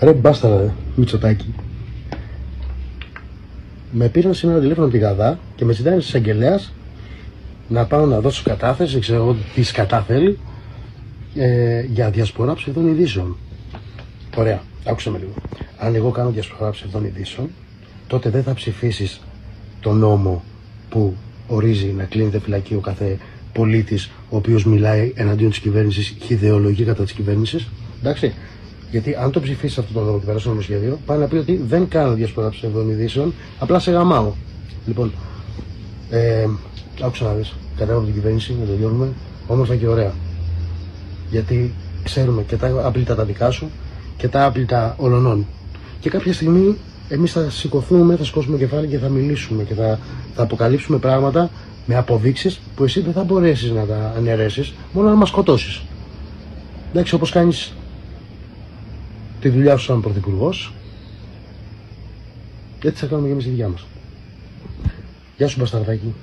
Ρε μπάσταρα, Μητσοτάκη. Με πήραν σήμερα τηλέφωνο από τη Γαδά και με ζητάει ένας εισαγγελέας να πάω να δώσω κατάθεση, ξέρω τι σκατά θέλει, για διασπορά ψευδών ειδήσεων. Ωραία, άκουσα με λίγο. Αν εγώ κάνω διασπορά ψευδών ειδήσεων, τότε δεν θα ψηφίσεις τον νόμο που ορίζει να κλείνεται φυλακή ο κάθε πολίτης ο οποίος μιλάει εναντίον της κυβέρνησης και ιδεολογεί κατά της κυβέρνησης. Εντάξει. Γιατί αν το ψηφίσεις αυτό το νόμο και περάσει το νομοσχέδιο, πάει να πει ότι δεν κάνω διασπορά ψευδών ειδήσεων, απλά σε γαμάω. Λοιπόν, άκουσα να δεις. Κατέβω από την κυβέρνηση, να τελειώνουμε όμορφα και ωραία. Γιατί ξέρουμε και τα άπλυτα τα δικά σου και τα άπλυτα ολονών. Και κάποια στιγμή εμείς θα σηκωθούμε, θα σηκώσουμε κεφάλι και θα μιλήσουμε και θα αποκαλύψουμε πράγματα με αποδείξεις που εσύ δεν θα μπορέσεις να τα αναιρέσεις, μόνο να μας σκοτώσεις. Εντάξει, όπως κάνεις τη δουλειά σου σαν πρωθυπουργός, έτσι θα κάνουμε και εμείς τη δουλειά μας. Γεια σου μπασταρδάκι.